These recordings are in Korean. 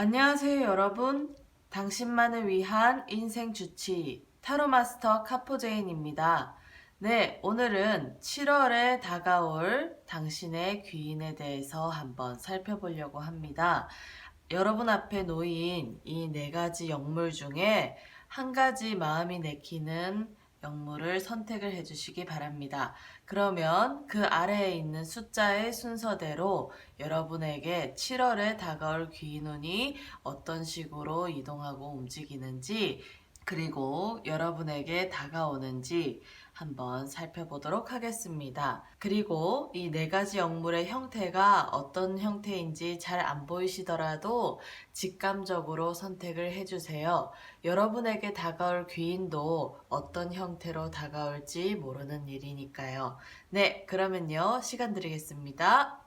안녕하세요, 여러분. 당신만을 위한 인생 주치 타로 마스터 카포제인입니다. 네, 오늘은 7월에 다가올 당신의 귀인에 대해서 한번 살펴보려고 합니다. 여러분 앞에 놓인 이 네 가지 영물 중에 한 가지 마음이 내키는 영물을 선택을 해주시기 바랍니다. 그러면 그 아래에 있는 숫자의 순서대로 여러분에게 7월에 다가올 귀인운이 어떤 식으로 이동하고 움직이는지, 그리고 여러분에게 다가오는지 한번 살펴보도록 하겠습니다. 그리고 이 네 가지 영물의 형태가 어떤 형태인지 잘 안 보이시더라도 직감적으로 선택을 해주세요. 여러분에게 다가올 귀인도 어떤 형태로 다가올지 모르는 일이니까요. 네, 그러면요, 시간 드리겠습니다.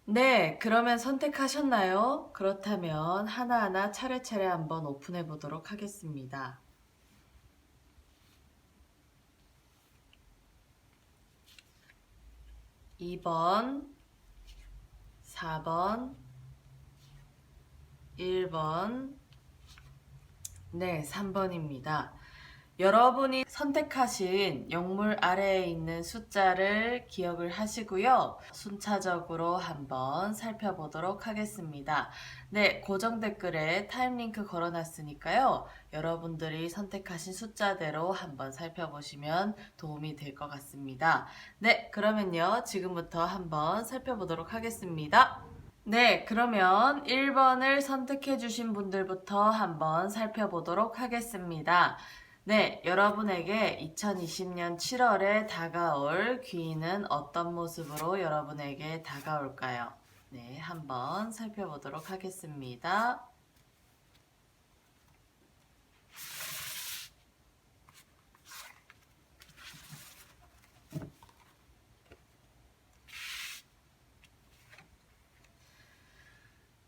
네, 그러면 선택하셨나요? 그렇다면 하나하나 차례차례 한번 오픈해 보도록 하겠습니다. 2번, 4번, 1번, 네, 3번입니다. 여러분이 선택하신 영물 아래에 있는 숫자를 기억을 하시고요. 순차적으로 한번 살펴보도록 하겠습니다. 네, 고정 댓글에 타임 링크 걸어놨으니까요. 여러분들이 선택하신 숫자대로 한번 살펴보시면 도움이 될 것 같습니다. 네, 그러면요. 지금부터 한번 살펴보도록 하겠습니다. 네, 그러면 1번을 선택해 주신 분들부터 한번 살펴보도록 하겠습니다. 네, 여러분에게 2020년 7월에 다가올 귀인은 어떤 모습으로 여러분에게 다가올까요? 네, 한번 살펴보도록 하겠습니다.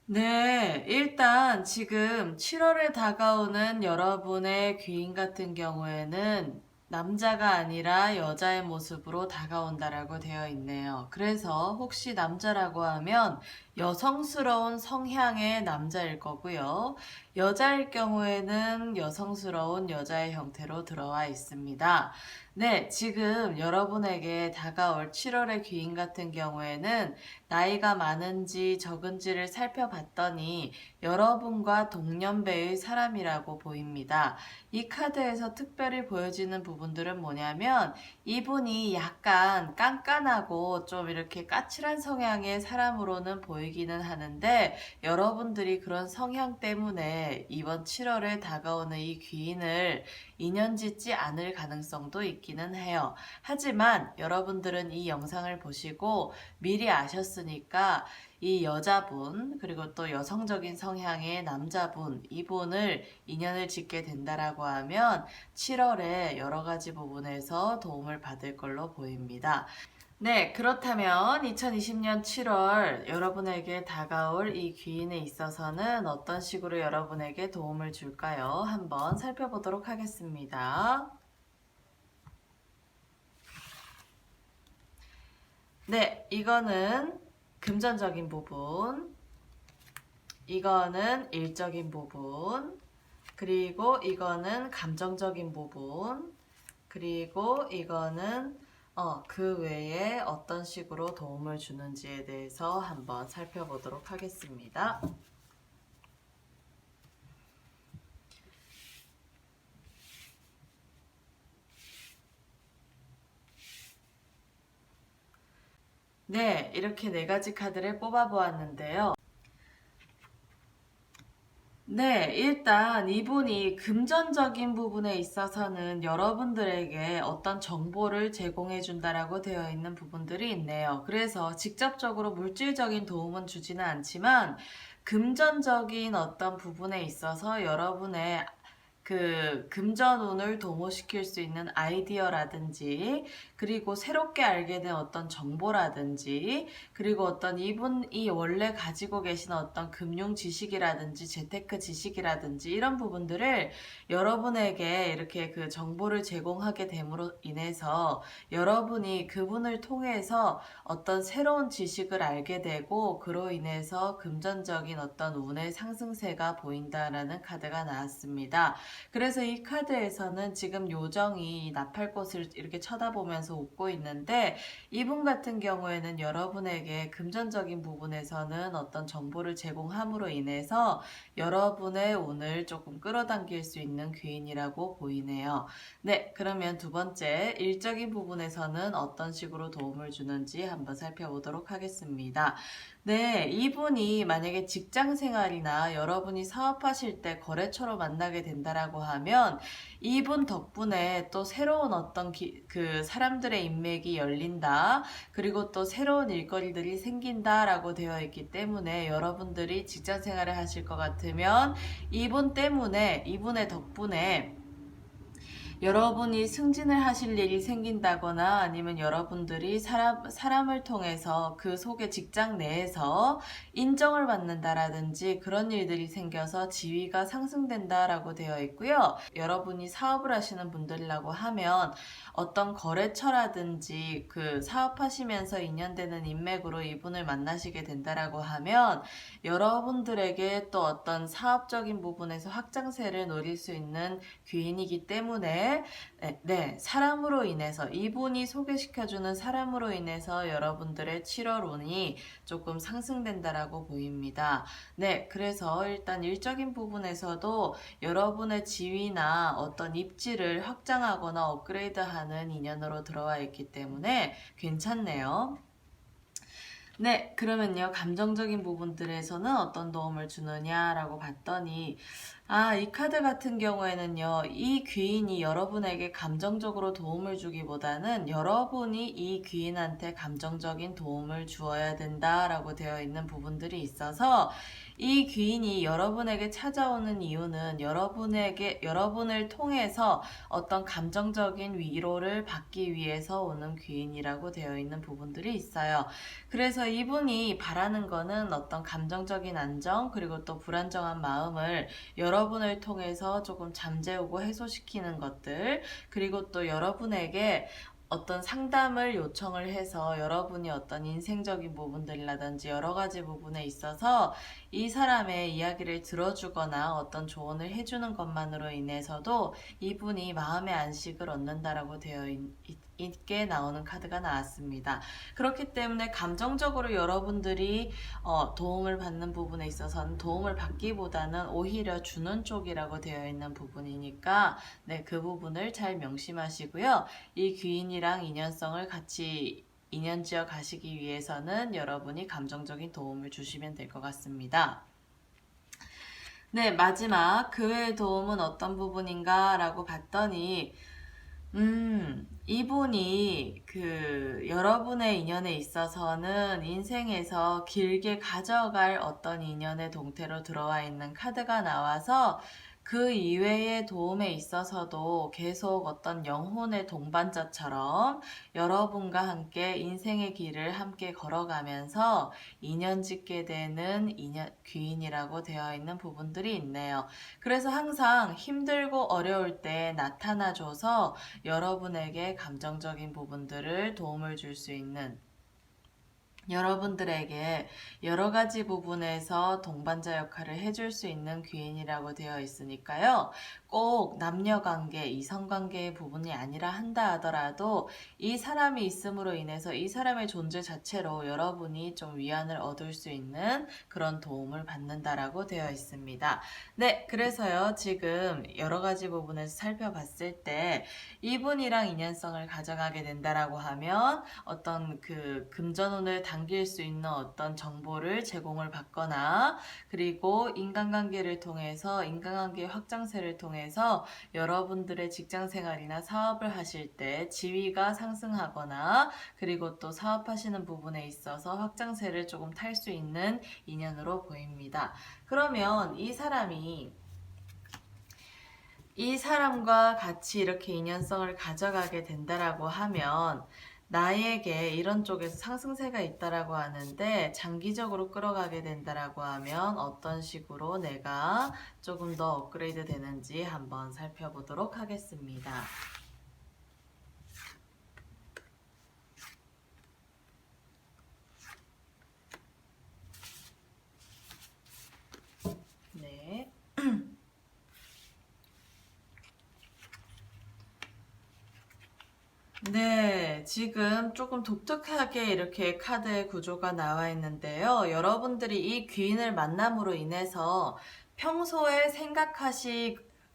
네, 일단 지금 7월에 다가오는 여러분의 귀인 같은 경우에는 남자가 아니라 여자의 모습으로 다가온다라고 되어 있네요. 그래서 혹시 남자라고 하면 여성스러운 성향의 남자일 거고요. 여자일 경우에는 여성스러운 여자의 형태로 들어와 있습니다. 네, 지금 여러분에게 다가올 7월의 귀인 같은 경우에는 나이가 많은지 적은지를 살펴봤더니 여러분과 동년배의 사람이라고 보입니다. 이 카드에서 특별히 보여지는 부분들은 뭐냐면 이분이 약간 깐깐하고 좀 이렇게 까칠한 성향의 사람으로는 보이기는 하는데 여러분들이 그런 성향 때문에 이번 7월에 다가오는 이 귀인을 인연 짓지 않을 가능성도 있기는 해요. 하지만 여러분들은 이 영상을 보시고 미리 아셨으니까 이 여자분 그리고 또 여성적인 성향의 남자분 이분을 인연을 짓게 된다라고 하면 7월에 여러 가지 부분에서 도움을 받을 걸로 보입니다. 네, 그렇다면 2020년 7월 여러분에게 다가올 이 귀인에 있어서는 어떤 식으로 여러분에게 도움을 줄까요? 한번 살펴보도록 하겠습니다. 네, 이거는 금전적인 부분, 이거는 일적인 부분, 그리고 이거는 감정적인 부분, 그리고 이거는 그 외에 어떤 식으로 도움을 주는지에 대해서 한번 살펴보도록 하겠습니다. 네, 이렇게 네 가지 카드를 뽑아 보았는데요. 네, 일단 이분이 금전적인 부분에 있어서는 여러분들에게 어떤 정보를 제공해 준다라고 되어 있는 부분들이 있네요. 그래서 직접적으로 물질적인 도움은 주지는 않지만 금전적인 어떤 부분에 있어서 여러분의 금전운을 도모시킬 수 있는 아이디어라든지, 그리고 새롭게 알게 된 어떤 정보라든지, 그리고 어떤 이분이 원래 가지고 계신 어떤 금융 지식이라든지, 재테크 지식이라든지, 이런 부분들을 여러분에게 이렇게 그 정보를 제공하게 됨으로 인해서 여러분이 그분을 통해서 어떤 새로운 지식을 알게 되고, 그로 인해서 금전적인 어떤 운의 상승세가 보인다라는 카드가 나왔습니다. 그래서 이 카드에서는 지금 요정이 나팔꽃을 이렇게 쳐다보면서 웃고 있는데, 이분 같은 경우에는 여러분에게 금전적인 부분에서는 어떤 정보를 제공함으로 인해서 여러분의 운을 조금 끌어당길 수 있는 귀인이라고 보이네요. 네, 그러면 두 번째, 일적인 부분에서는 어떤 식으로 도움을 주는지 한번 살펴보도록 하겠습니다. 네, 이분이 만약에 직장 생활이나 여러분이 사업하실 때 거래처로 만나게 된다라고 하면 이분 덕분에 또 새로운 어떤 그 사람들의 인맥이 열린다. 그리고 또 새로운 일거리들이 생긴다라고 되어 있기 때문에 여러분들이 직장 생활을 하실 것 같으면 이분 때문에, 이분의 덕분에 여러분이 승진을 하실 일이 생긴다거나 아니면 여러분들이 사람을 통해서 그 속의 직장 내에서 인정을 받는다라든지 그런 일들이 생겨서 지위가 상승된다라고 되어 있고요. 여러분이 사업을 하시는 분들이라고 하면 어떤 거래처라든지 그 사업하시면서 인연되는 인맥으로 이분을 만나시게 된다라고 하면 여러분들에게 또 어떤 사업적인 부분에서 확장세를 노릴 수 있는 귀인이기 때문에 사람으로 인해서 이분이 소개시켜주는 사람으로 인해서 여러분들의 7월 운이 조금 상승된다라고 보입니다. 네, 그래서 일단 일적인 부분에서도 여러분의 지위나 어떤 입지를 확장하거나 업그레이드하는 인연으로 들어와 있기 때문에 괜찮네요. 네, 그러면요, 감정적인 부분들에서는 어떤 도움을 주느냐라고 봤더니, 이 카드 같은 경우에는요, 이 귀인이 여러분에게 감정적으로 도움을 주기보다는 여러분이 이 귀인한테 감정적인 도움을 주어야 된다라고 되어 있는 부분들이 있어서 이 귀인이 여러분에게 찾아오는 이유는 여러분을 통해서 어떤 감정적인 위로를 받기 위해서 오는 귀인이라고 되어 있는 부분들이 있어요. 그래서 이분이 바라는 거는 어떤 감정적인 안정, 그리고 또 불안정한 마음을 여러분을 통해서 조금 잠재우고 해소시키는 것들, 그리고 또 여러분에게 어떤 상담을 요청을 해서 여러분이 어떤 인생적인 부분들이라든지 여러 가지 부분에 있어서 이 사람의 이야기를 들어주거나 어떤 조언을 해주는 것만으로 인해서도 이분이 마음의 안식을 얻는다라고 되어 있게 나오는 카드가 나왔습니다. 그렇기 때문에 감정적으로 여러분들이 도움을 받는 부분에 있어서는 도움을 받기보다는 오히려 주는 쪽이라고 되어 있는 부분이니까 네, 그 부분을 잘 명심하시고요. 이 귀인이랑 인연성을 같이 인연지어 가시기 위해서는 여러분이 감정적인 도움을 주시면 될 것 같습니다. 네, 마지막 그 외의 도움은 어떤 부분인가 라고 봤더니 이분이 여러분의 인연에 있어서는 인생에서 길게 가져갈 어떤 인연의 동태로 들어와 있는 카드가 나와서 그 이외의 도움에 있어서도 계속 어떤 영혼의 동반자처럼 여러분과 함께 인생의 길을 함께 걸어가면서 인연 짓게 되는 귀인이라고 되어 있는 부분들이 있네요. 그래서 항상 힘들고 어려울 때 나타나줘서 여러분에게 감정적인 부분들을 도움을 줄 수 있는 여러분들에게 여러 가지 부분에서 동반자 역할을 해줄 수 있는 귀인이라고 되어 있으니까요. 꼭 남녀관계, 이성관계의 부분이 아니라 한다 하더라도 이 사람이 있음으로 인해서 이 사람의 존재 자체로 여러분이 좀 위안을 얻을 수 있는 그런 도움을 받는다라고 되어 있습니다. 네, 그래서요, 지금 여러 가지 부분에서 살펴봤을 때 이분이랑 인연성을 가져가게 된다라고 하면 어떤 금전운을 당길 수 있는 어떤 정보를 제공을 받거나 그리고 인간관계를 통해서 인간관계 확장세를 통해서 여러분들의 직장생활이나 사업을 하실 때 지위가 상승하거나 그리고 또 사업하시는 부분에 있어서 확장세를 조금 탈 수 있는 인연으로 보입니다. 그러면 이 사람과 같이 이렇게 인연성을 가져가게 된다라고 하면 나에게 이런 쪽에서 상승세가 있다라고 하는데 장기적으로 끌어가게 된다라고 하면 어떤 식으로 내가 조금 더 업그레이드 되는지 한번 살펴보도록 하겠습니다. 네. 네, 지금 조금 독특하게 이렇게 카드의 구조가 나와 있는데요. 여러분들이 이 귀인을 만남으로 인해서 평소에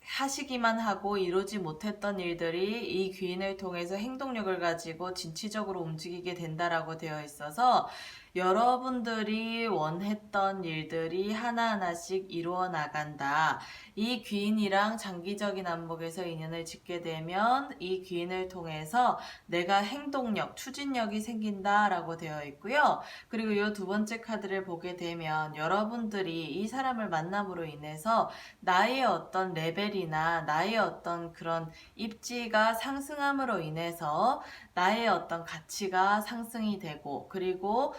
하시기만 하고 이루지 못했던 일들이 이 귀인을 통해서 행동력을 가지고 진취적으로 움직이게 된다라고 되어 있어서 여러분들이 원했던 일들이 하나하나씩 이루어 나간다. 이 귀인이랑 장기적인 안목에서 인연을 짓게 되면 이 귀인을 통해서 내가 행동력, 추진력이 생긴다라고 되어 있고요. 그리고 이 두 번째 카드를 보게 되면 여러분들이 이 사람을 만남으로 인해서 나의 어떤 레벨이나 나의 어떤 그런 입지가 상승함으로 인해서 나의 어떤 가치가 상승이 되고 그리고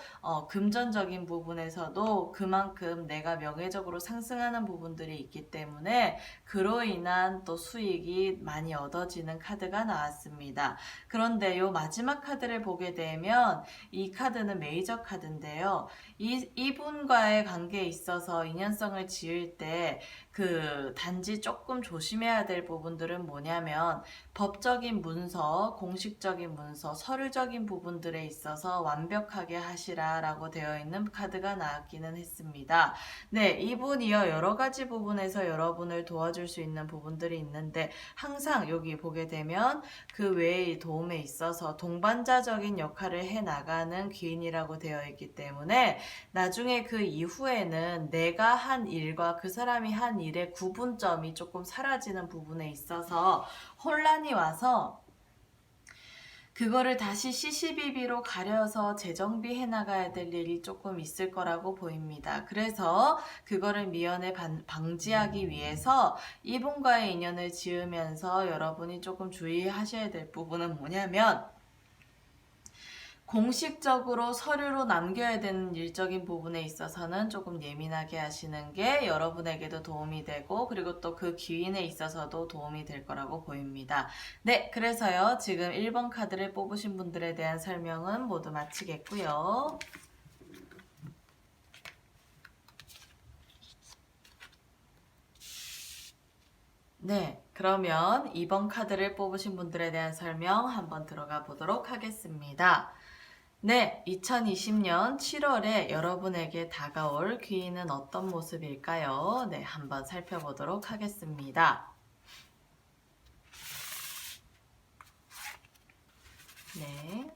금전적인 부분에서도 그만큼 내가 명예적으로 상승하는 부분들이 있기 때문에 그로 인한 또 수익이 많이 얻어지는 카드가 나왔습니다. 그런데 요 마지막 카드를 보게 되면 이 카드는 메이저 카드인데요. 이분과의 관계에 있어서 인연성을 지을 때 단지 조금 조심해야 될 부분들은 뭐냐면 법적인 문서, 공식적인 문서, 서류적인 부분들에 있어서 완벽하게 하시라라고 되어 있는 카드가 나왔기는 했습니다. 네, 이분이요 여러 가지 부분에서 여러분을 도와줄 수 있는 부분들이 있는데 항상 여기 보게 되면 그 외의 도움에 있어서 동반자적인 역할을 해 나가는 귀인이라고 되어 있기 때문에 나중에 그 이후에는 내가 한 일과 그 사람이 한 일의 구분점이 조금 사라지는 부분에 있어서 혼란이 와서 그거를 다시 CCBB로 가려서 재정비해 나가야 될 일이 조금 있을 거라고 보입니다. 그래서 그거를 미연에 방지하기 위해서 이분과의 인연을 지으면서 여러분이 조금 주의하셔야 될 부분은 뭐냐면 공식적으로 서류로 남겨야 되는 일적인 부분에 있어서는 조금 예민하게 하시는 게 여러분에게도 도움이 되고 그리고 또 그 기인에 있어서도 도움이 될 거라고 보입니다. 네, 그래서요. 지금 1번 카드를 뽑으신 분들에 대한 설명은 모두 마치겠고요. 네, 그러면 2번 카드를 뽑으신 분들에 대한 설명 한번 들어가 보도록 하겠습니다. 네, 2020년 7월에 여러분에게 다가올 귀인은 어떤 모습일까요? 네, 한번 살펴보도록 하겠습니다. 네.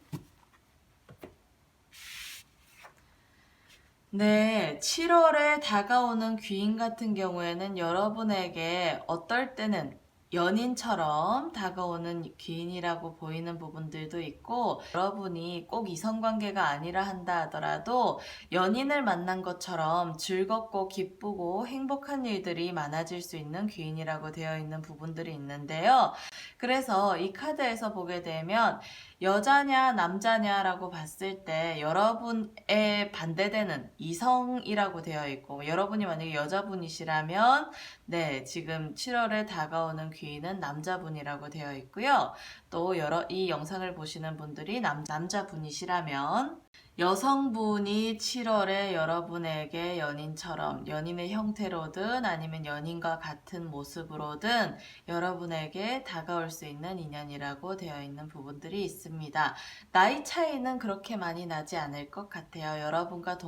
네, 7월에 다가오는 귀인 같은 경우에는 여러분에게 어떨 때는 연인처럼 다가오는 귀인이라고 보이는 부분들도 있고 여러분이 꼭 이성관계가 아니라 한다 하더라도 연인을 만난 것처럼 즐겁고 기쁘고 행복한 일들이 많아질 수 있는 귀인이라고 되어 있는 부분들이 있는데요. 그래서 이 카드에서 보게 되면 여자냐 남자냐라고 봤을 때 여러분의 반대되는 이성이라고 되어 있고 여러분이 만약에 여자분이시라면 네 지금 7월에 다가오는 귀인은 남자분이라고 되어 있고요. 또 이 영상을 보시는 분들이 남자분이시라면 여성분이 7월에 여러분에게 연인의 형태로든 아니면 연인과 같은 모습으로든 여러분에게 다가올 수 있는 인연이라고 되어 있는 부분들이 있습니다. 나이 차이는 그렇게 많이 나지 않을 것 같아요. 여러분과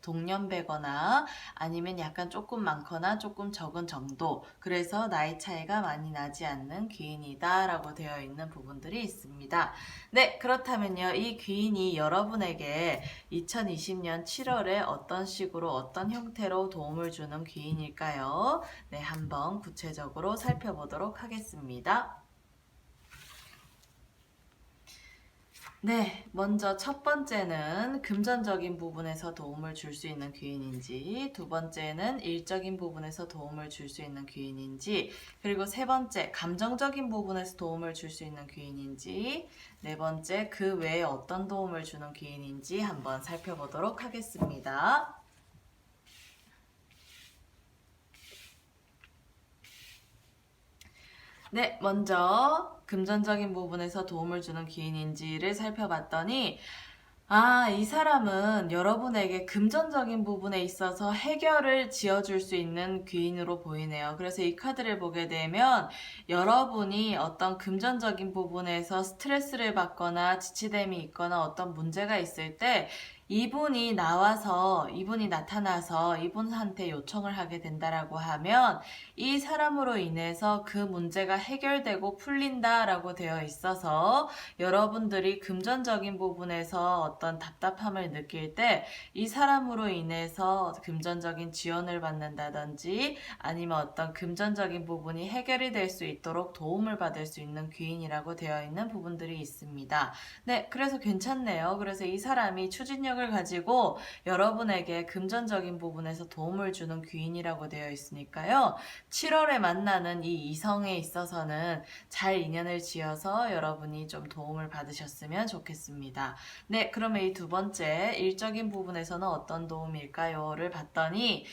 동년배거나 아니면 약간 조금 많거나 조금 적은 정도. 그래서 나이 차이가 많이 나지 않는 귀인이다 라고 되어 있는 부분 부분들이 있습니다. 네, 그렇다면요. 이 귀인이 여러분에게 2020년 7월에 어떤 식으로 어떤 형태로 도움을 주는 귀인일까요? 네, 한번 구체적으로 살펴보도록 하겠습니다. 네, 먼저 첫 번째는 금전적인 부분에서 도움을 줄 수 있는 귀인인지, 두 번째는 일적인 부분에서 도움을 줄 수 있는 귀인인지, 그리고 세 번째, 감정적인 부분에서 도움을 줄 수 있는 귀인인지, 네 번째, 그 외에 어떤 도움을 주는 귀인인지 한번 살펴보도록 하겠습니다. 네, 먼저 금전적인 부분에서 도움을 주는 귀인인지를 살펴봤더니 이 사람은 여러분에게 금전적인 부분에 있어서 해결을 지어줄 수 있는 귀인으로 보이네요. 그래서 이 카드를 보게 되면 여러분이 어떤 금전적인 부분에서 스트레스를 받거나 지치됨이 있거나 어떤 문제가 있을 때 이분이 나타나서 이분한테 요청을 하게 된다라고 하면 이 사람으로 인해서 그 문제가 해결되고 풀린다라고 되어 있어서 여러분들이 금전적인 부분에서 어떤 답답함을 느낄 때 이 사람으로 인해서 금전적인 지원을 받는다든지 아니면 어떤 금전적인 부분이 해결이 될 수 있도록 도움을 받을 수 있는 귀인이라고 되어 있는 부분들이 있습니다. 네, 그래서 괜찮네요. 그래서 이 사람이 추진력을 가지고 여러분에게 금전적인 부분에서 도움을 주는 귀인이라고 되어 있으니까요. 7월에 만나는 이 이성에 있어서는 잘 인연을 지어서 여러분이 좀 도움을 받으셨으면 좋겠습니다. 네, 그러면 이 두 번째 일적인 부분에서는 어떤 도움일까요?를 봤더니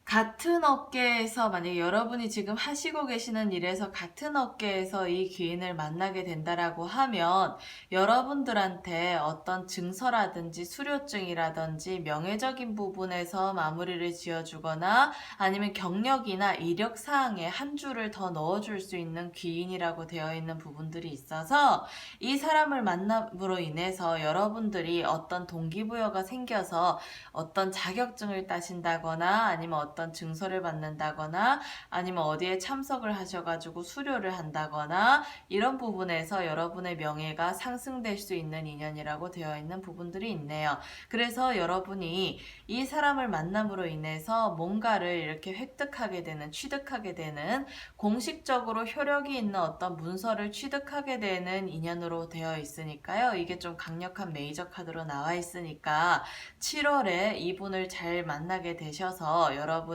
같은 업계에서 만약에 여러분이 지금 하시고 계시는 일에서 같은 업계에서 이 귀인을 만나게 된다라고 하면 여러분들한테 어떤 증서라든지 수료증이라든지 명예적인 부분에서 마무리를 지어주거나 아니면 경력이나 이력 사항에 한 줄을 더 넣어줄 수 있는 귀인이라고 되어 있는 부분들이 있어서 이 사람을 만남으로 인해서 여러분들이 어떤 동기부여가 생겨서 어떤 자격증을 따신다거나 아니면 어떤 증서를 받는다거나 아니면 어디에 참석을 하셔가지고 수료를 한다거나 이런 부분에서 여러분의 명예가 상승될 수 있는 인연이라고 되어 있는 부분들이 있네요. 그래서 여러분이 이 사람을 만남으로 인해서 뭔가를 이렇게 획득하게 되는, 취득하게 되는 공식적으로 효력이 있는 어떤 문서를 취득하게 되는 인연으로 되어 있으니까요. 이게 좀 강력한 메이저 카드로 나와 있으니까 7월에 이분을 잘 만나게 되셔서 여러분이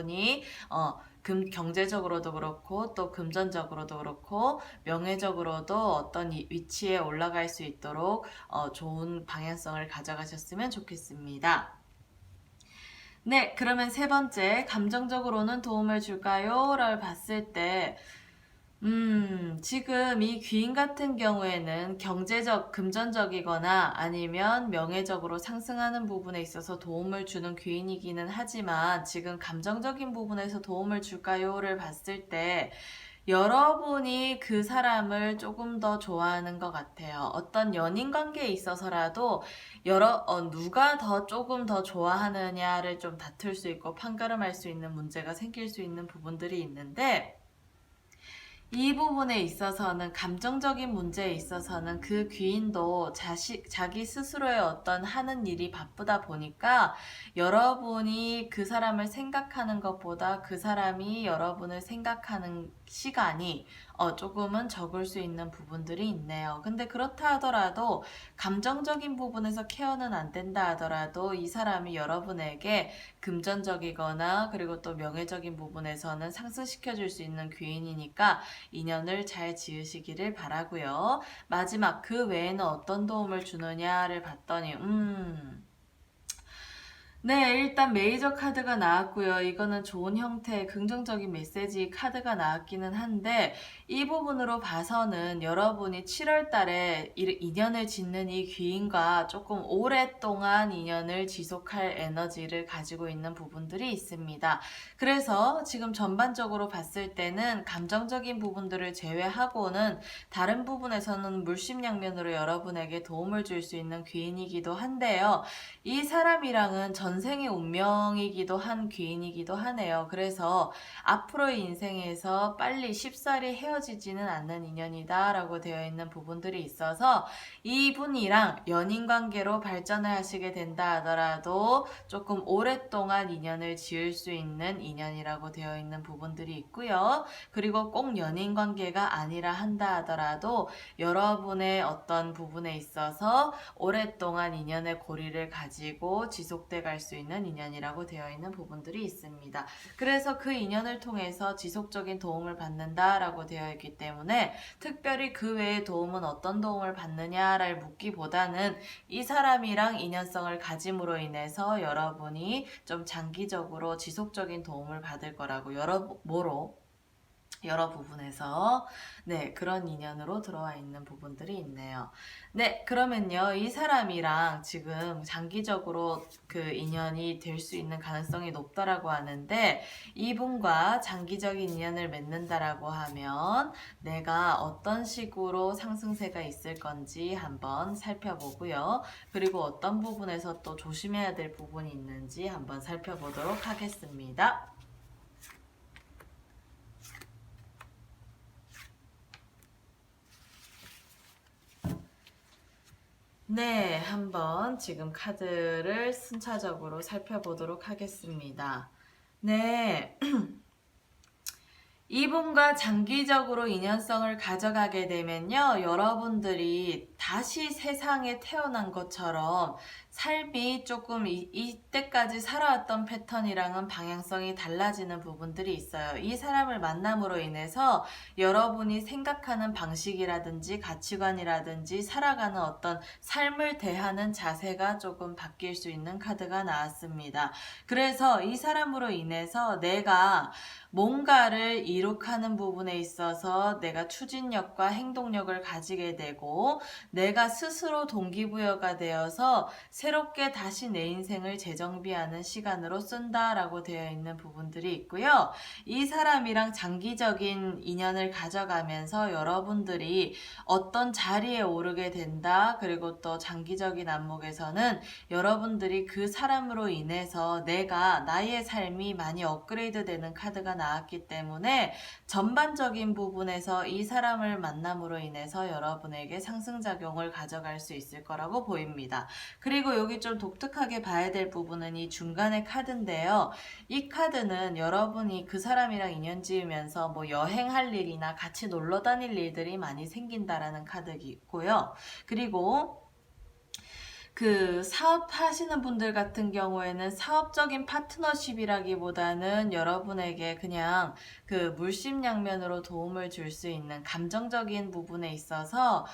경제적으로도 그렇고 또 금전적으로도 그렇고 명예적으로도 어떤 위치에 올라갈 수 있도록 좋은 방향성을 가져가셨으면 좋겠습니다. 네, 그러면 세 번째, 감정적으로는 도움을 줄까요? 를 봤을 때 지금 이 귀인 같은 경우에는 금전적이거나 아니면 명예적으로 상승하는 부분에 있어서 도움을 주는 귀인이기는 하지만 지금 감정적인 부분에서 도움을 줄까요?를 봤을 때 여러분이 그 사람을 조금 더 좋아하는 것 같아요. 어떤 연인 관계에 있어서라도 누가 조금 더 좋아하느냐를 좀 다툴 수 있고 판가름할 수 있는 문제가 생길 수 있는 부분들이 있는데 이 부분에 있어서는 감정적인 문제에 있어서는 그 귀인도 자기 스스로의 어떤 하는 일이 바쁘다 보니까 여러분이 그 사람을 생각하는 것보다 그 사람이 여러분을 생각하는 시간이 조금은 적을 수 있는 부분들이 있네요. 근데 그렇다 하더라도 감정적인 부분에서 케어는 안 된다 하더라도 이 사람이 여러분에게 금전적이거나 그리고 또 명예적인 부분에서는 상승시켜 줄 수 있는 귀인이니까 인연을 잘 지으시기를 바라고요. 마지막 그 외에는 어떤 도움을 주느냐를 봤더니 네, 일단 메이저 카드가 나왔고요. 이거는 좋은 형태의 긍정적인 메시지 카드가 나왔기는 한데 이 부분으로 봐서는 여러분이 7월 달에 인연을 짓는 이 귀인과 조금 오랫동안 인연을 지속할 에너지를 가지고 있는 부분들이 있습니다. 그래서 지금 전반적으로 봤을 때는 감정적인 부분들을 제외하고는 다른 부분에서는 물심양면으로 여러분에게 도움을 줄 수 있는 귀인이기도 한데요. 이 사람이랑은 전생의 운명이기도 한 귀인이기도 하네요. 그래서 앞으로의 인생에서 빨리 쉽사리 헤어지지는 않는 인연이다 라고 되어 있는 부분들이 있어서 이분이랑 연인 관계로 발전을 하시게 된다 하더라도 조금 오랫동안 인연을 지을 수 있는 인연이라고 되어 있는 부분들이 있고요. 그리고 꼭 연인 관계가 아니라 한다 하더라도 여러분의 어떤 부분에 있어서 오랫동안 인연의 고리를 가지고 지속돼 갈 수 있는 인연이라고 되어 있는 부분들이 있습니다. 그래서 그 인연을 통해서 지속적인 도움을 받는다라고 되어 있기 때문에 특별히 그 외의 도움은 어떤 도움을 받느냐를 묻기보다는 이 사람이랑 인연성을 가짐으로 인해서 여러분이 좀 장기적으로 지속적인 도움을 받을 거라고 여러 부분에서 그런 인연으로 들어와 있는 부분들이 있네요. 네, 그러면요. 이 사람이랑 지금 장기적으로 그 인연이 될 수 있는 가능성이 높다라고 하는데 이분과 장기적인 인연을 맺는다라고 하면 내가 어떤 식으로 상승세가 있을 건지 한번 살펴보고요. 그리고 어떤 부분에서 또 조심해야 될 부분이 있는지 한번 살펴보도록 하겠습니다. 네, 한번 지금 카드를 순차적으로 살펴보도록 하겠습니다. 네. 이분과 장기적으로 인연성을 가져가게 되면요, 여러분들이 다시 세상에 태어난 것처럼 삶이 조금 이때까지 살아왔던 패턴이랑은 방향성이 달라지는 부분들이 있어요. 이 사람을 만남으로 인해서 여러분이 생각하는 방식이라든지 가치관이라든지 살아가는 어떤 삶을 대하는 자세가 조금 바뀔 수 있는 카드가 나왔습니다. 그래서 이 사람으로 인해서 내가 뭔가를 이룩하는 부분에 있어서 내가 추진력과 행동력을 가지게 되고 내가 스스로 동기부여가 되어서 새롭게 다시 내 인생을 재정비하는 시간으로 쓴다라고 되어 있는 부분들이 있고요. 이 사람이랑 장기적인 인연을 가져가면서 여러분들이 어떤 자리에 오르게 된다. 그리고 또 장기적인 안목에서는 여러분들이 그 사람으로 인해서 나의 삶이 많이 업그레이드 되는 카드가 나왔기 때문에 전반적인 부분에서 이 사람을 만남으로 인해서 여러분에게 상승작용을 가져갈 수 있을 거라고 보입니다. 그리고 여기 좀 독특하게 봐야 될 부분은 이 중간의 카드인데요. 이 카드는 여러분이 그 사람이랑 인연 지으면서 뭐 여행할 일이나 같이 놀러 다닐 일들이 많이 생긴다라는 카드이고요. 그리고 그 사업하시는 분들 같은 경우에는 사업적인 파트너십이라기보다는 여러분에게 그냥 그 물심양면으로 도움을 줄 수 있는 감정적인 부분에 있어서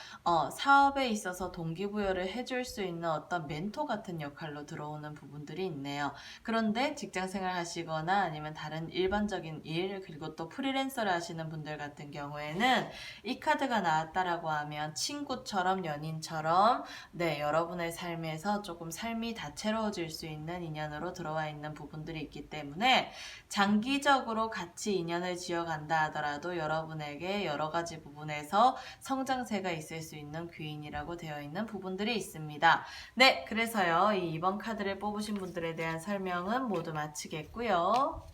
사업에 있어서 동기부여를 해줄 수 있는 어떤 멘토 같은 역할로 들어오는 부분들이 있네요. 그런데 직장생활 하시거나 아니면 다른 일반적인 일 그리고 또 프리랜서를 하시는 분들 같은 경우에는 이 카드가 나왔다라고 하면 친구처럼 연인처럼 여러분의 삶에서 조금 삶이 다채로워질 수 있는 인연으로 들어와 있는 부분들이 있기 때문에 장기적으로 같이 인연을 지어간다 하더라도 여러분에게 여러 가지 부분에서 성장세가 있을 수 있는 귀인이라고 되어 있는 부분들이 있습니다. 네, 그래서요. 이번 카드를 뽑으신 분들에 대한 설명은 모두 마치겠고요.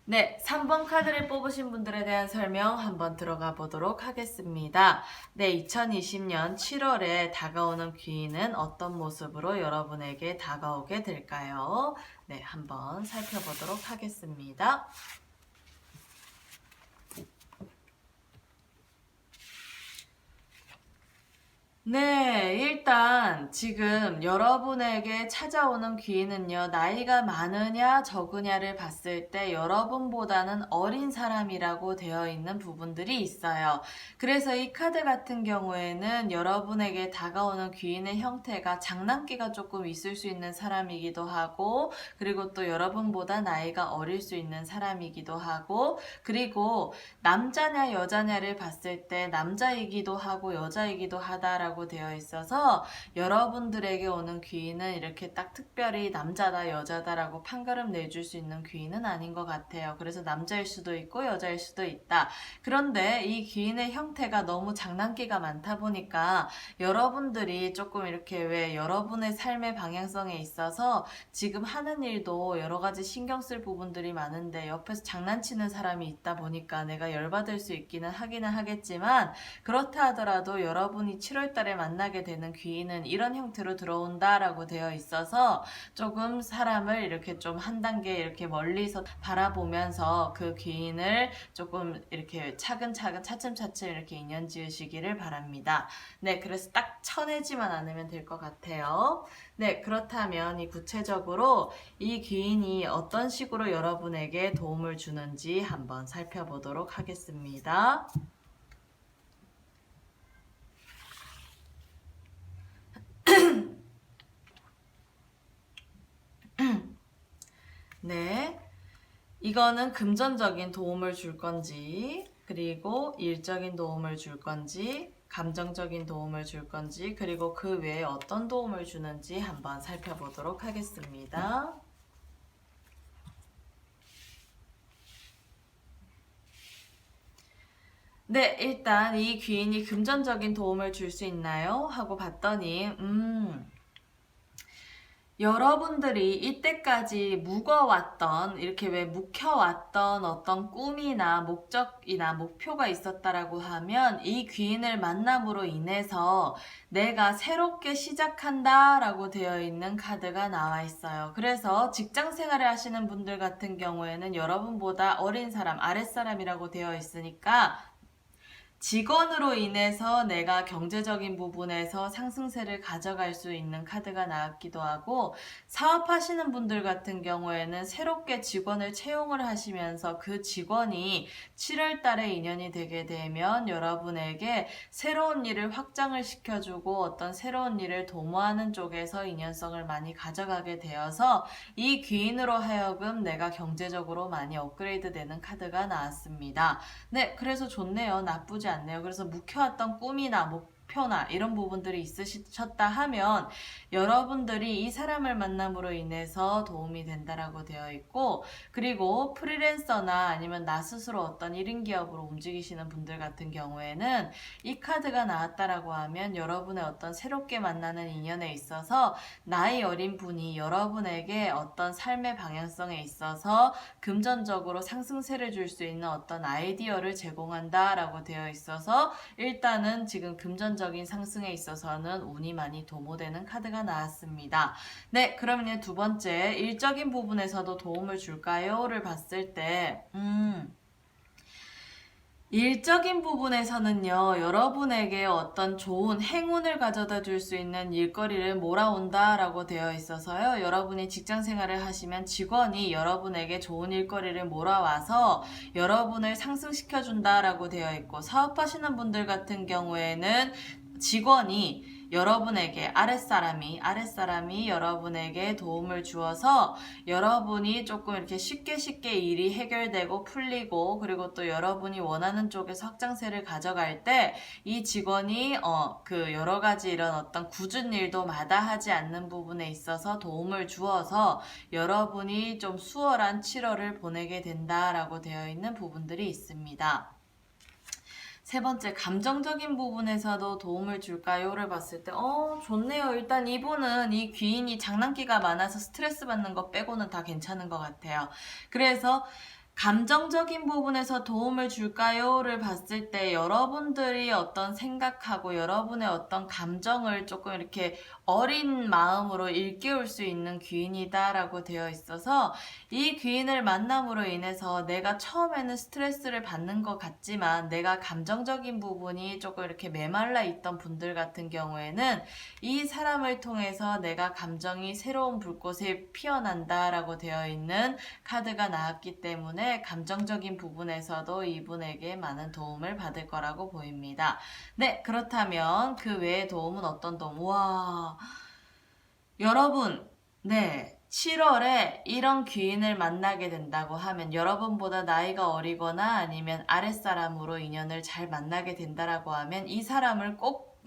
네, 3번 카드를 뽑으신 분들에 대한 설명 한번 들어가 보도록 하겠습니다. 네, 2020년 7월에 다가오는 귀인은 어떤 모습으로 여러분에게 다가오게 될까요? 네, 한번 살펴보도록 하겠습니다. 네, 일단 지금 여러분에게 찾아오는 귀인은요, 나이가 많으냐 적으냐를 봤을 때 여러분보다는 어린 사람이라고 되어 있는 부분들이 있어요. 그래서 이 카드 같은 경우에는 여러분에게 다가오는 귀인의 형태가 장난기가 조금 있을 수 있는 사람이기도 하고, 그리고 또 여러분보다 나이가 어릴 수 있는 사람이기도 하고, 그리고 남자냐 여자냐를 봤을 때 남자이기도 하고 여자이기도 하다라고 된다라고 되어 있어서 여러분들에게 오는 귀인은 이렇게 딱 특별히 남자다 여자다라고 판가름 내줄 수 있는 귀인은 아닌 것 같아요. 그래서 남자일 수도 있고 여자일 수도 있다. 그런데 이 귀인의 형태가 너무 장난기가 많다 보니까 여러분들이 조금 이렇게 왜 여러분의 삶의 방향성에 있어서 지금 하는 일도 여러 가지 신경 쓸 부분들이 많은데 옆에서 장난치는 사람이 있다 보니까 내가 열받을 수 있기는 하기는 하겠지만, 그렇다 하더라도 여러분이 7월 달에 만나게 되는 귀인은 이런 형태로 들어온다라고 되어 있어서 조금 사람을 이렇게 좀 한 단계 이렇게 멀리서 바라보면서 그 귀인을 조금 이렇게 차근차근 차츰차츰 이렇게 인연 지으시기를 바랍니다. 네, 그래서 딱 쳐내지만 않으면 될 것 같아요. 네, 그렇다면 이 구체적으로 이 귀인이 어떤 식으로 여러분에게 도움을 주는지 한번 살펴보도록 하겠습니다. 네, 이거는 금전적인 도움을 줄 건지, 그리고 일적인 도움을 줄 건지, 감정적인 도움을 줄 건지, 그리고 그 외에 어떤 도움을 주는지 한번 살펴보도록 하겠습니다. 네, 일단 이 귀인이 금전적인 도움을 줄 수 있나요? 하고 봤더니 여러분들이 이때까지 묵어왔던, 이렇게 왜 묵혀왔던 어떤 꿈이나 목적이나 목표가 있었다라고 하면 이 귀인을 만남으로 인해서 내가 새롭게 시작한다라고 되어 있는 카드가 나와 있어요. 그래서 직장 생활을 하시는 분들 같은 경우에는 여러분보다 어린 사람, 아랫사람이라고 되어 있으니까 직원으로 인해서 내가 경제적인 부분에서 상승세를 가져갈 수 있는 카드가 나왔기도 하고, 사업하시는 분들 같은 경우에는 새롭게 직원을 채용을 하시면서 그 직원이 7월 달에 인연이 되게 되면 여러분에게 새로운 일을 확장을 시켜주고 어떤 새로운 일을 도모하는 쪽에서 인연성을 많이 가져가게 되어서 이 귀인으로 하여금 내가 경제적으로 많이 업그레이드 되는 카드가 나왔습니다. 네, 그래서 좋네요. 나쁘지 않네요. 그래서 묵혀왔던 꿈이나 목표나 이런 부분들이 있으셨다 하면 여러분들이 이 사람을 만남으로 인해서 도움이 된다라고 되어 있고, 그리고 프리랜서나 아니면 나 스스로 어떤 1인 기업으로 움직이시는 분들 같은 경우에는 이 카드가 나왔다라고 하면 여러분의 어떤 새롭게 만나는 인연에 있어서 나이 어린 분이 여러분에게 어떤 삶의 방향성에 있어서 금전적으로 상승세를 줄 수 있는 어떤 아이디어를 제공한다라고 되어 있어서 일단은 지금 금전적인 상승에 있어서는 운이 많이 도모되는 카드가 나왔습니다. 네, 그러면 두 번째, 일적인 부분에서도 도움을 줄까요?를 봤을 때 일적인 부분에서는요, 여러분에게 어떤 좋은 행운을 가져다 줄 수 있는 일거리를 몰아온다라고 되어 있어서요, 여러분이 직장 생활을 하시면 직원이 여러분에게 좋은 일거리를 몰아와서 여러분을 상승시켜준다라고 되어 있고, 사업하시는 분들 같은 경우에는 직원이 여러분에게 아랫사람이 여러분에게 도움을 주어서 여러분이 조금 이렇게 쉽게 일이 해결되고 풀리고, 그리고 또 여러분이 원하는 쪽에서 확장세를 가져갈 때 이 직원이 그 여러 가지 이런 어떤 굳은 일도 마다하지 않는 부분에 있어서 도움을 주어서 여러분이 좀 수월한 7월을 보내게 된다라고 되어 있는 부분들이 있습니다. 세 번째, 감정적인 부분에서도 도움을 줄까요?를 봤을 때, 좋네요. 일단 이분은 이 귀인이 장난기가 많아서 스트레스 받는 거 빼고는 다 괜찮은 것 같아요. 그래서 감정적인 부분에서 도움을 줄까요?를 봤을 때 여러분들이 어떤 생각하고 여러분의 어떤 감정을 조금 이렇게 어린 마음으로 일깨울 수 있는 귀인이다라고 되어 있어서 이 귀인을 만남으로 인해서 내가 처음에는 스트레스를 받는 것 같지만 내가 감정적인 부분이 조금 이렇게 메말라 있던 분들 같은 경우에는 이 사람을 통해서 내가 감정이 새로운 불꽃이 피어난다라고 되어 있는 카드가 나왔기 때문에 감정적인 부분에서도 이분에게 많은 도움을 받을 거라고 보입니다. 네, 그렇다면 그 외의 도움은 어떤 도움? 와, 여러분, 네, 7월에 이런 귀인을 만나게 된다고 하면 여러분보다 나이가 어리거나 아니면 아랫사람으로 인연을 잘 만나게 된다라고 하면 이 사람을 꼭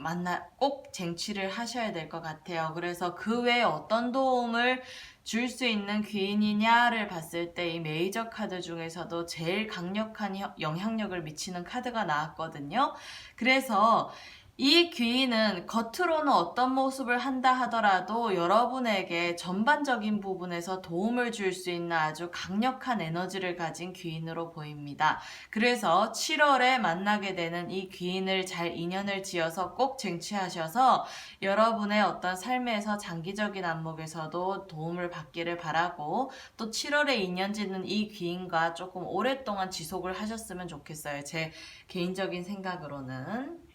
꼭 쟁취를 하셔야 될 것 같아요. 그래서 그 외에 어떤 도움을 줄 수 있는 귀인이냐를 봤을 때 이 메이저 카드 중에서도 제일 강력한 영향력을 미치는 카드가 나왔거든요. 그래서 이 귀인은 겉으로는 어떤 모습을 한다 하더라도 여러분에게 전반적인 부분에서 도움을 줄 수 있는 아주 강력한 에너지를 가진 귀인으로 보입니다. 그래서 7월에 만나게 되는 이 귀인을 잘 인연을 지어서 꼭 쟁취하셔서 여러분의 어떤 삶에서 장기적인 안목에서도 도움을 받기를 바라고, 또 7월에 인연 짓는 이 귀인과 조금 오랫동안 지속을 하셨으면 좋겠어요. 제 개인적인 생각으로는.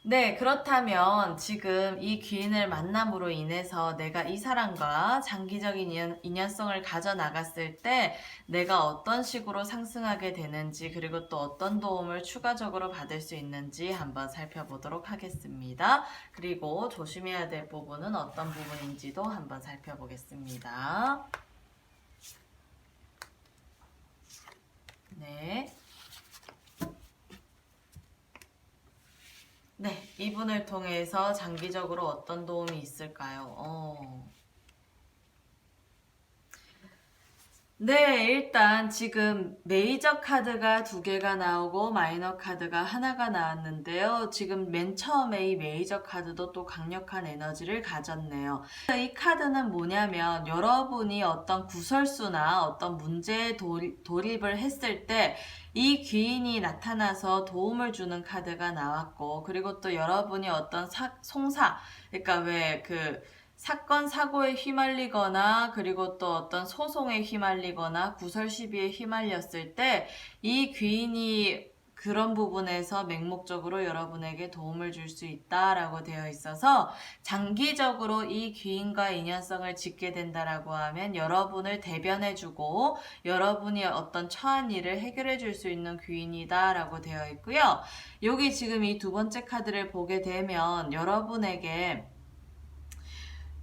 네, 그렇다면 지금 이 귀인을 만남으로 인해서 내가 이 사람과 장기적인 인연성을 가져나갔을 때 내가 어떤 식으로 상승하게 되는지, 그리고 또 어떤 도움을 추가적으로 받을 수 있는지 한번 살펴보도록 하겠습니다. 그리고 조심해야 될 부분은 어떤 부분인지도 한번 살펴보겠습니다. 네. 네, 이분을 통해서 장기적으로 어떤 도움이 있을까요? 네, 일단 지금 메이저 카드가 2개가 나오고 마이너 카드가 하나가 나왔는데요. 지금 맨 처음에 이 메이저 카드도 또 강력한 에너지를 가졌네요. 이 카드는 뭐냐면 여러분이 어떤 구설수나 어떤 문제에 돌입을 했을 때 이 귀인이 나타나서 도움을 주는 카드가 나왔고, 그리고 또 여러분이 어떤 그러니까 왜 사건, 사고에 휘말리거나, 그리고 또 어떤 소송에 휘말리거나, 구설 시비에 휘말렸을 때, 이 귀인이 그런 부분에서 맹목적으로 여러분에게 도움을 줄 수 있다라고 되어 있어서, 장기적으로 이 귀인과 인연성을 짓게 된다라고 하면 여러분을 대변해주고, 여러분이 어떤 처한 일을 해결해 줄 수 있는 귀인이다라고 되어 있고요. 여기 지금 이 2번째 카드를 보게 되면 여러분에게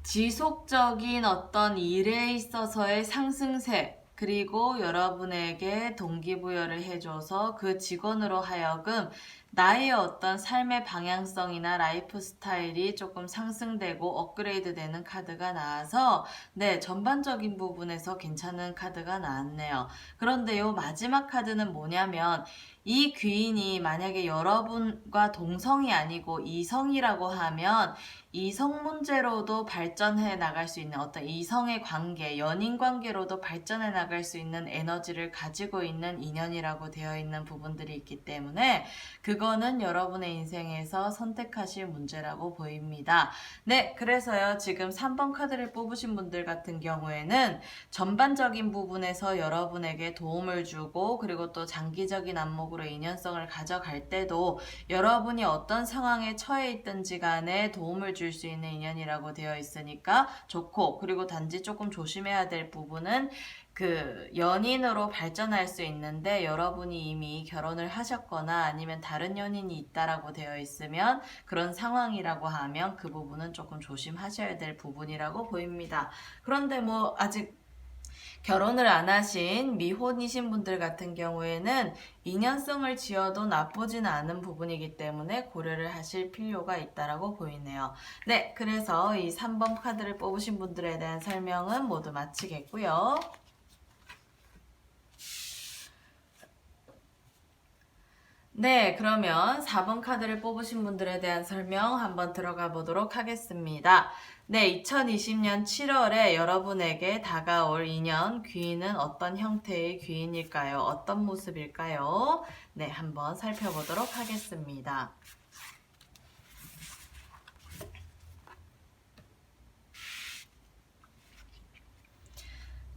지속적인 어떤 일에 있어서의 상승세, 그리고 여러분에게 동기부여를 해줘서 그 직원으로 하여금 나의 어떤 삶의 방향성이나 라이프 스타일이 조금 상승되고 업그레이드 되는 카드가 나와서, 네, 전반적인 부분에서 괜찮은 카드가 나왔네요. 그런데 요 마지막 카드는 뭐냐면, 이 귀인이 만약에 여러분과 동성이 아니고 이성이라고 하면 이성 문제로도 발전해 나갈 수 있는 어떤 이성의 관계, 연인 관계로도 발전해 나갈 수 있는 에너지를 가지고 있는 인연이라고 되어 있는 부분들이 있기 때문에 그거는 여러분의 인생에서 선택하실 문제라고 보입니다. 네, 그래서요, 지금 3번 카드를 뽑으신 분들 같은 경우에는 전반적인 부분에서 여러분에게 도움을 주고, 그리고 또 장기적인 안목으로 인연성을 가져갈 때도 여러분이 어떤 상황에 처해 있든지 간에 도움을 줄 수 있는 인연이라고 되어 있으니까 좋고, 그리고 단지 조금 조심해야 될 부분은 연인으로 발전할 수 있는데 여러분이 이미 결혼을 하셨거나 아니면 다른 연인이 있다라고 되어 있으면 그런 상황이라고 하면 그 부분은 조금 조심하셔야 될 부분이라고 보입니다. 그런데 뭐 아직 결혼을 안 하신 미혼이신 분들 같은 경우에는 인연성을 지어도 나쁘지는 않은 부분이기 때문에 고려를 하실 필요가 있다라고 보이네요. 네, 그래서 이 3번 카드를 뽑으신 분들에 대한 설명은 모두 마치겠고요. 네, 그러면 4번 카드를 뽑으신 분들에 대한 설명 한번 들어가 보도록 하겠습니다. 네, 2020년 7월에 여러분에게 다가올 인연, 귀인은 어떤 형태의 귀인일까요? 어떤 모습일까요? 네, 한번 살펴보도록 하겠습니다.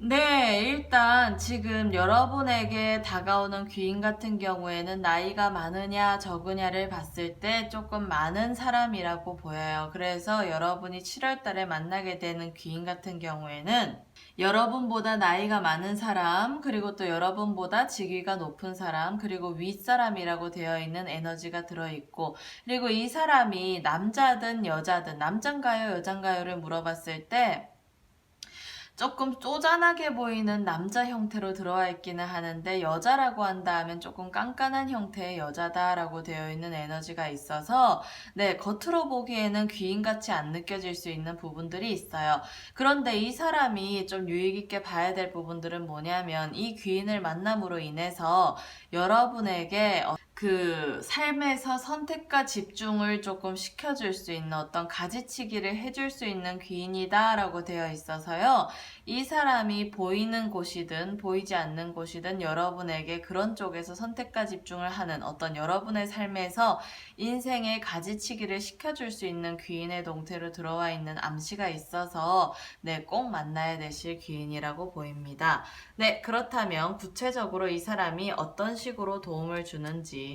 네, 일단 지금 여러분에게 다가오는 귀인 같은 경우에는 나이가 많으냐 적으냐를 봤을 때 조금 많은 사람이라고 보여요. 그래서 여러분이 7월 달에 만나게 되는 귀인 같은 경우에는 여러분보다 나이가 많은 사람, 그리고 또 여러분보다 직위가 높은 사람, 그리고 윗사람이라고 되어 있는 에너지가 들어있고, 그리고 이 사람이 남자든 여자든, 남잔가요, 여잔가요를 물어봤을 때 조금 쪼잔하게 보이는 남자 형태로 들어와 있기는 하는데 여자라고 한다 하면 조금 깐깐한 형태의 여자다라고 되어 있는 에너지가 있어서 네, 겉으로 보기에는 귀인같이 안 느껴질 수 있는 부분들이 있어요. 그런데 이 사람이 좀 유익 있게 봐야 될 부분들은 뭐냐면 이 귀인을 만남으로 인해서 여러분에게 그 삶에서 선택과 집중을 조금 시켜줄 수 있는 어떤 가지치기를 해줄 수 있는 귀인이다 라고 되어 있어서요. 이 사람이 보이는 곳이든 보이지 않는 곳이든 여러분에게 그런 쪽에서 선택과 집중을 하는 어떤 여러분의 삶에서 인생의 가지치기를 시켜줄 수 있는 귀인의 동태로 들어와 있는 암시가 있어서 네, 꼭 만나야 되실 귀인이라고 보입니다. 네, 그렇다면 구체적으로 이 사람이 어떤 식으로 도움을 주는지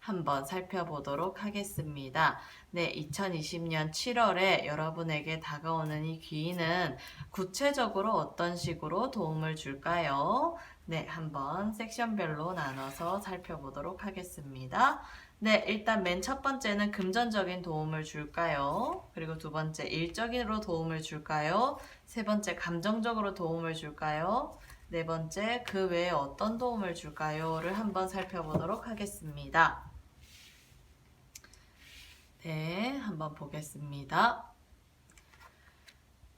한번 살펴보도록 하겠습니다. 네, 2020년 7월에 여러분에게 다가오는 이 귀인은 구체적으로 어떤 식으로 도움을 줄까요? 네, 한번 섹션별로 나눠서 살펴보도록 하겠습니다. 네, 일단 맨 첫 번째는 금전적인 도움을 줄까요? 그리고 두 번째 일적으로 도움을 줄까요? 세 번째 감정적으로 도움을 줄까요? 네 번째, 그 외에 어떤 도움을 줄까요?를 한번 살펴보도록 하겠습니다. 네, 한번 보겠습니다.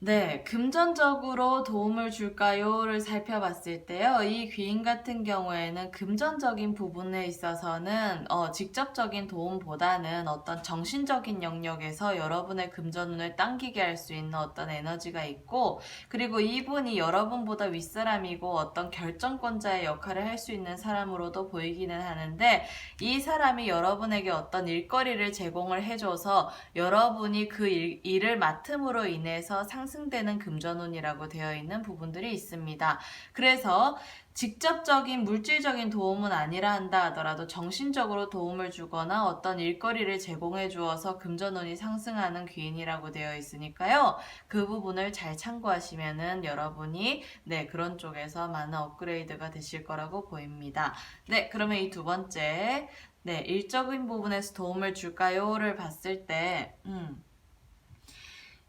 네, 금전적으로 도움을 줄까요?를 살펴봤을 때요. 이 귀인 같은 경우에는 금전적인 부분에 있어서는 직접적인 도움보다는 어떤 정신적인 영역에서 여러분의 금전운을 당기게 할 수 있는 어떤 에너지가 있고, 그리고 이분이 여러분보다 윗사람이고 어떤 결정권자의 역할을 할 수 있는 사람으로도 보이기는 하는데, 이 사람이 여러분에게 어떤 일거리를 제공을 해줘서 여러분이 그 일을 맡음으로 인해서 상승되는 금전운이라고 되어 있는 부분들이 있습니다. 그래서 직접적인 물질적인 도움은 아니라 한다 하더라도 정신적으로 도움을 주거나 어떤 일거리를 제공해 주어서 금전운이 상승하는 귀인이라고 되어 있으니까요. 그 부분을 잘 참고하시면은 여러분이 네, 그런 쪽에서 많은 업그레이드가 되실 거라고 보입니다. 네, 그러면 이 두 번째 네, 일적인 부분에서 도움을 줄까요?를 봤을 때,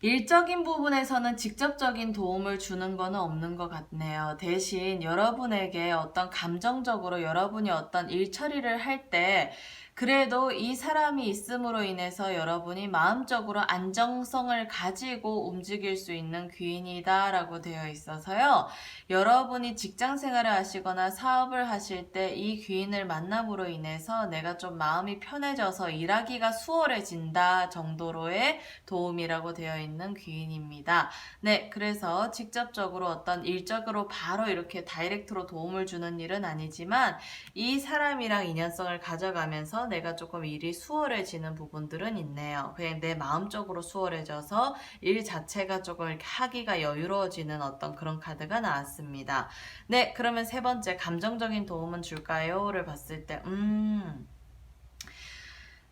일적인 부분에서는 직접적인 도움을 주는 거는 없는 것 같네요. 대신 여러분에게 어떤 감정적으로 여러분이 어떤 일 처리를 할 때, 그래도 이 사람이 있음으로 인해서 여러분이 마음적으로 안정성을 가지고 움직일 수 있는 귀인이다 라고 되어 있어서요. 여러분이 직장 생활을 하시거나 사업을 하실 때 이 귀인을 만남으로 인해서 내가 좀 마음이 편해져서 일하기가 수월해진다 정도로의 도움이라고 되어 있는 귀인입니다. 네, 그래서 직접적으로 어떤 일적으로 바로 이렇게 다이렉트로 도움을 주는 일은 아니지만 이 사람이랑 인연성을 가져가면서 내가 조금 일이 수월해지는 부분들은 있네요. 그냥 내 마음적으로 수월해져서 일 자체가 조금 이렇게 하기가 여유로워지는 어떤 그런 카드가 나왔습니다. 네, 그러면 세 번째 감정적인 도움은 줄까요?를 봤을 때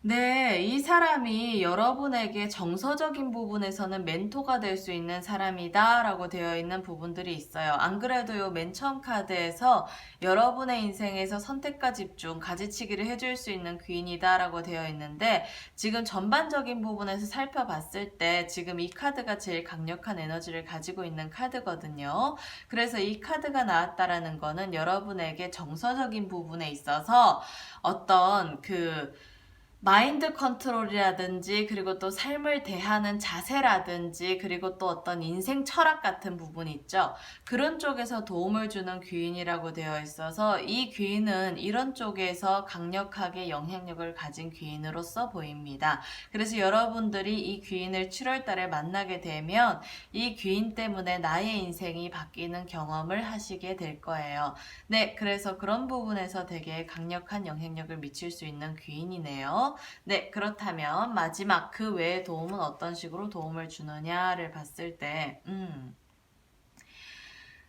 네, 이 사람이 여러분에게 정서적인 부분에서는 멘토가 될 수 있는 사람이다 라고 되어 있는 부분들이 있어요. 안 그래도 요 맨 처음 카드에서 여러분의 인생에서 선택과 집중, 가지치기를 해줄 수 있는 귀인이다 라고 되어 있는데 지금 전반적인 부분에서 살펴봤을 때 지금 이 카드가 제일 강력한 에너지를 가지고 있는 카드거든요. 그래서 이 카드가 나왔다라는 거는 여러분에게 정서적인 부분에 있어서 어떤 마인드 컨트롤이라든지 그리고 또 삶을 대하는 자세라든지 그리고 또 어떤 인생 철학 같은 부분 있죠. 그런 쪽에서 도움을 주는 귀인이라고 되어 있어서 이 귀인은 이런 쪽에서 강력하게 영향력을 가진 귀인으로서 보입니다. 그래서 여러분들이 이 귀인을 7월 달에 만나게 되면 이 귀인 때문에 나의 인생이 바뀌는 경험을 하시게 될 거예요. 네, 그래서 그런 부분에서 되게 강력한 영향력을 미칠 수 있는 귀인이네요. 네, 그렇다면 마지막 그 외의 도움은 어떤 식으로 도움을 주느냐를 봤을 때,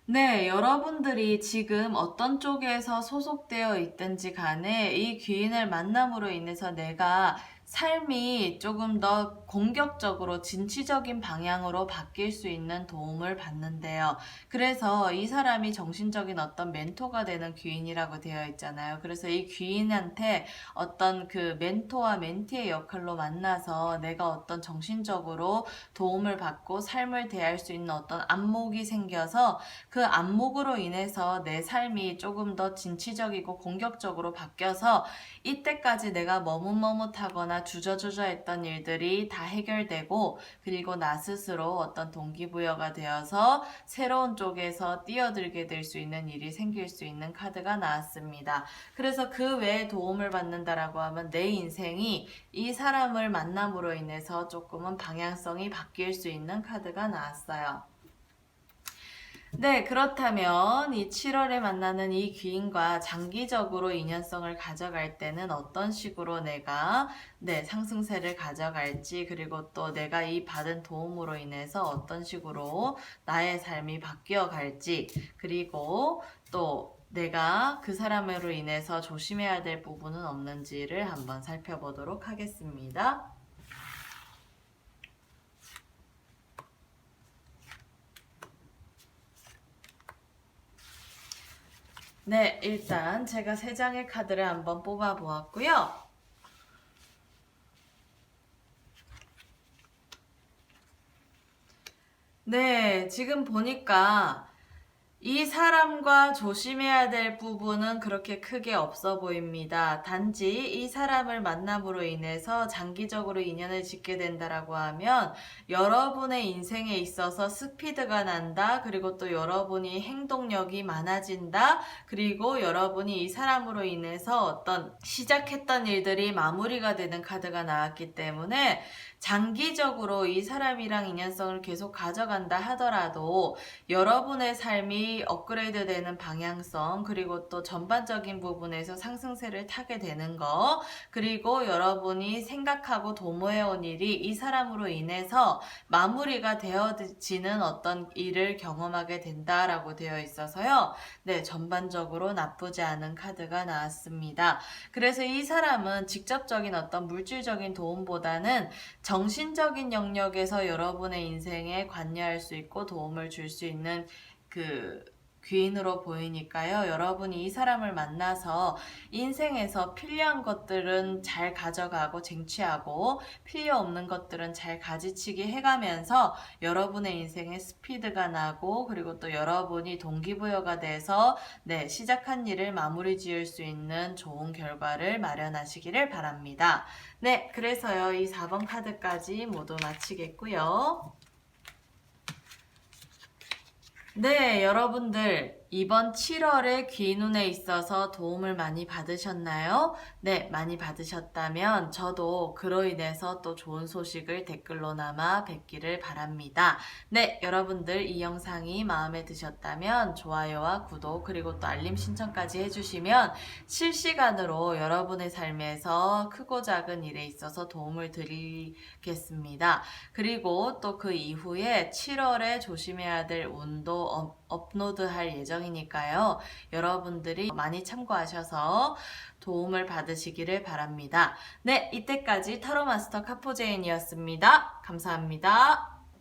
네, 여러분들이 지금 어떤 쪽에서 소속되어 있든지 간에 이 귀인을 만남으로 인해서 내가 삶이 조금 더 공격적으로 진취적인 방향으로 바뀔 수 있는 도움을 받는데요. 그래서 이 사람이 정신적인 어떤 멘토가 되는 귀인이라고 되어 있잖아요. 그래서 이 귀인한테 어떤 그 멘토와 멘티의 역할로 만나서 내가 어떤 정신적으로 도움을 받고 삶을 대할 수 있는 어떤 안목이 생겨서 그 안목으로 인해서 내 삶이 조금 더 진취적이고 공격적으로 바뀌어서 이때까지 내가 머뭇머뭇하거나 주저주저했던 일들이 다 해결되고, 그리고 나 스스로 어떤 동기부여가 되어서 새로운 쪽에서 뛰어들게 될 수 있는 일이 생길 수 있는 카드가 나왔습니다. 그래서 그 외에 도움을 받는다라고 하면 내 인생이 이 사람을 만남으로 인해서 조금은 방향성이 바뀔 수 있는 카드가 나왔어요. 네, 그렇다면 이 7월에 만나는 이 귀인과 장기적으로 인연성을 가져갈 때는 어떤 식으로 내가 상승세를 가져갈지, 그리고 또 내가 이 받은 도움으로 인해서 어떤 식으로 나의 삶이 바뀌어 갈지, 그리고 또 내가 그 사람으로 인해서 조심해야 될 부분은 없는지를 한번 살펴보도록 하겠습니다. 네, 일단 제가 3장의 카드를 한번 뽑아 보았고요. 네, 지금 보니까 이 사람과 조심해야 될 부분은 그렇게 크게 없어 보입니다. 단지 이 사람을 만남으로 인해서 장기적으로 인연을 짓게 된다라고 하면 여러분의 인생에 있어서 스피드가 난다. 그리고 또 여러분이 행동력이 많아진다. 그리고 여러분이 이 사람으로 인해서 어떤 시작했던 일들이 마무리가 되는 카드가 나왔기 때문에 장기적으로 이 사람이랑 인연성을 계속 가져간다 하더라도 여러분의 삶이 업그레이드 되는 방향성, 그리고 또 전반적인 부분에서 상승세를 타게 되는 거, 그리고 여러분이 생각하고 도모해온 일이 이 사람으로 인해서 마무리가 되어지는 어떤 일을 경험하게 된다라고 되어 있어서요. 네, 전반적으로 나쁘지 않은 카드가 나왔습니다. 그래서 이 사람은 직접적인 어떤 물질적인 도움보다는 정신적인 영역에서 여러분의 인생에 관여할 수 있고 도움을 줄 수 있는 그 귀인으로 보이니까요. 여러분이 이 사람을 만나서 인생에서 필요한 것들은 잘 가져가고 쟁취하고 필요 없는 것들은 잘 가지치기 해가면서 여러분의 인생에 스피드가 나고, 그리고 또 여러분이 동기부여가 돼서 시작한 일을 마무리 지을 수 있는 좋은 결과를 마련하시기를 바랍니다. 네, 그래서요, 이 4번 카드까지 모두 마치겠고요. 네, 여러분들 이번 7월에 귀눈에 있어서 도움을 많이 받으셨나요? 네, 많이 받으셨다면 저도 그로 인해서 또 좋은 소식을 댓글로나마 뵙기를 바랍니다. 네, 여러분들 이 영상이 마음에 드셨다면 좋아요와 구독, 그리고 또 알림 신청까지 해주시면 실시간으로 여러분의 삶에서 크고 작은 일에 있어서 도움을 드리겠습니다. 그리고 또 그 이후에 7월에 조심해야 될 운도 업로드할 예정이니까요. 여러분들이 많이 참고하셔서 도움을 받으시기를 바랍니다. 네, 이때까지 타로마스터 카포제인이었습니다. 감사합니다.